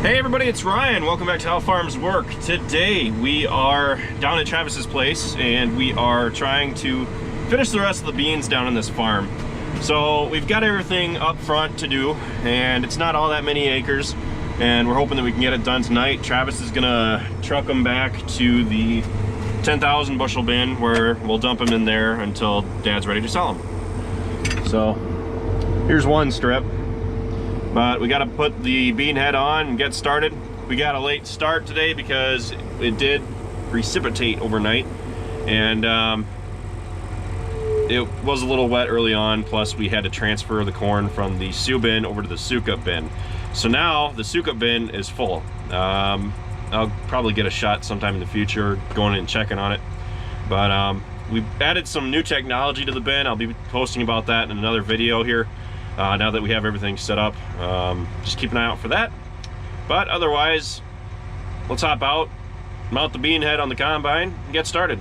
Hey everybody, it's Ryan. Welcome back to How Farms Work. Today we are down at Travis's place and we are trying to finish the rest of the beans down on this farm. So we've got everything up front to do and it's not all that many acres and we're hoping that we can get it done tonight. Travis is gonna truck them back to the 10,000 bushel bin where we'll dump them in there until Dad's ready to sell them. So here's one strip. But we got to put the bean head on and get started. We got a late start today because it did precipitate overnight and it was a little wet early on, plus we had to transfer the corn from the Sioux bin over to the Sukup bin. So now the Sukup bin is full. I'll probably get a shot sometime in the future going in and checking on it. But we've added some new technology to the bin. I'll be posting about that in another video here. Now that we have everything set up, just keep an eye out for that. But otherwise, let's hop out, mount the bean head on the combine, and get started.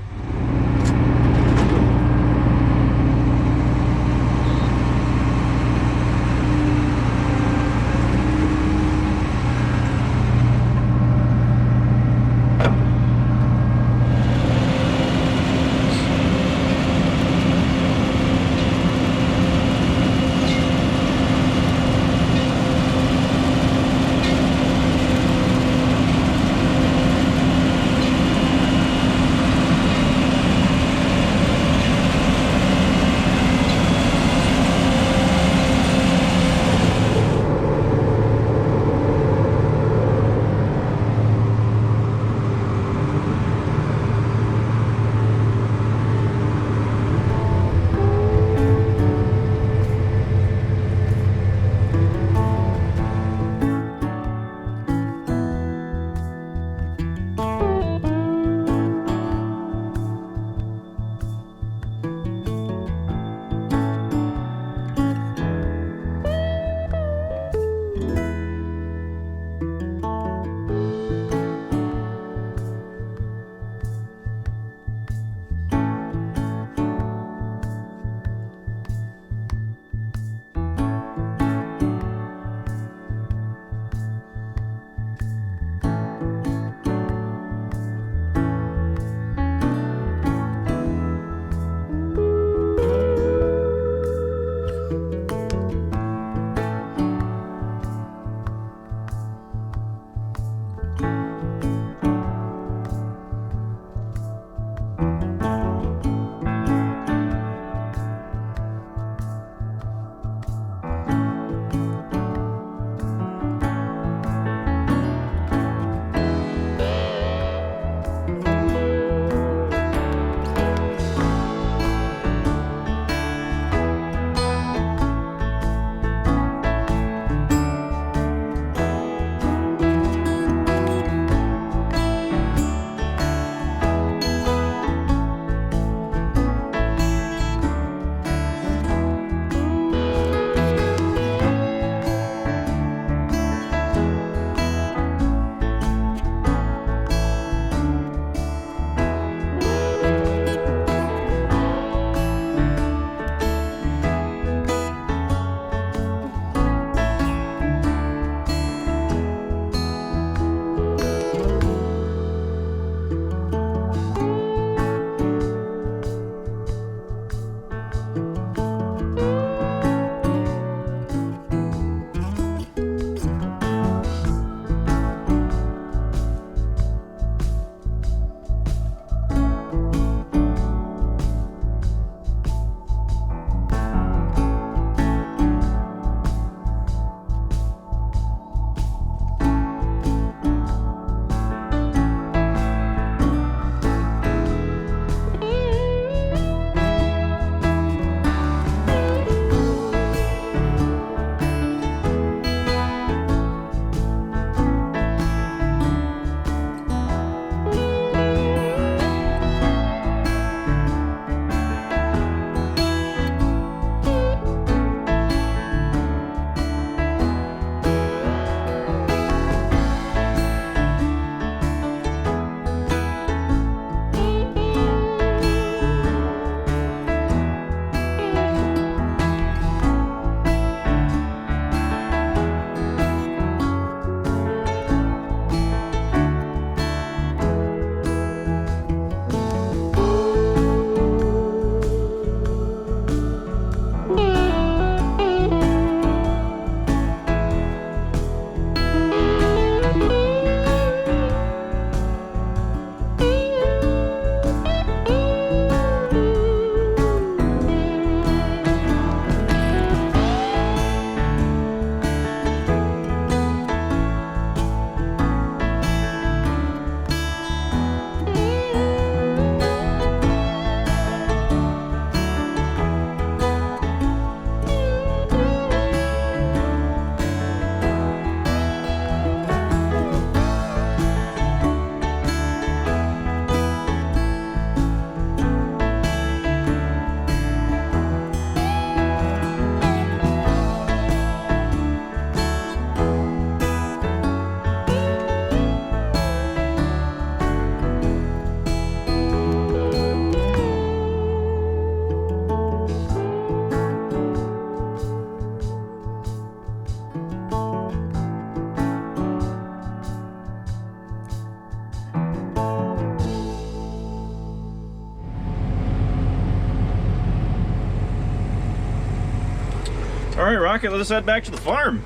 All right, Rocket, let's head back to the farm.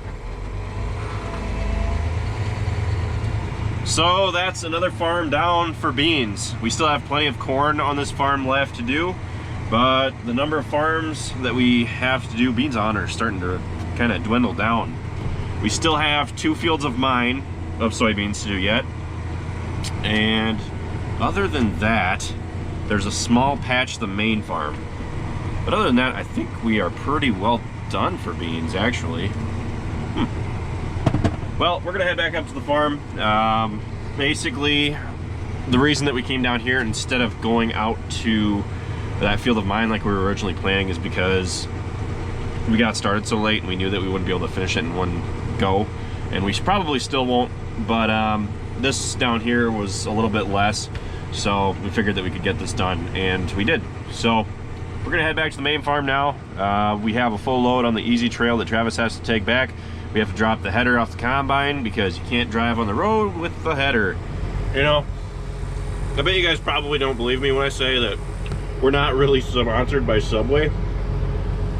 So that's another farm down for beans. We still have plenty of corn on this farm left to do, but the number of farms that we have to do beans on are starting to kind of dwindle down. We still have 2 fields of mine of soybeans to do yet. And other than that, there's a small patch, the main farm. But other than that, I think we are pretty well done for beans, actually. Well, we're gonna head back up to the farm. Basically, the reason that we came down here instead of going out to that field of mine like we were originally planning is because we got started so late and we knew that we wouldn't be able to finish it in one go. And we probably still won't, but this down here was a little bit less, so we figured that we could get this done, and we did. So we're gonna head back to the main farm now. We have a full load on the easy trail that Travis has to take back. We have to drop the header off the combine because you can't drive on the road with the header. You know, I bet you guys probably don't believe me when I say that we're not really sponsored by Subway,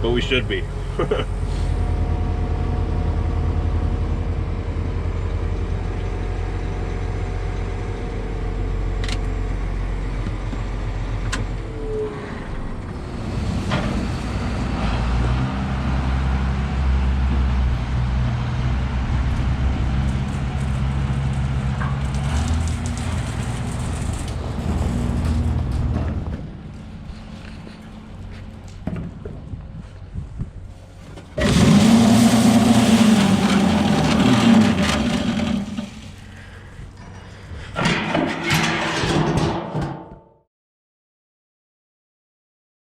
but we should be.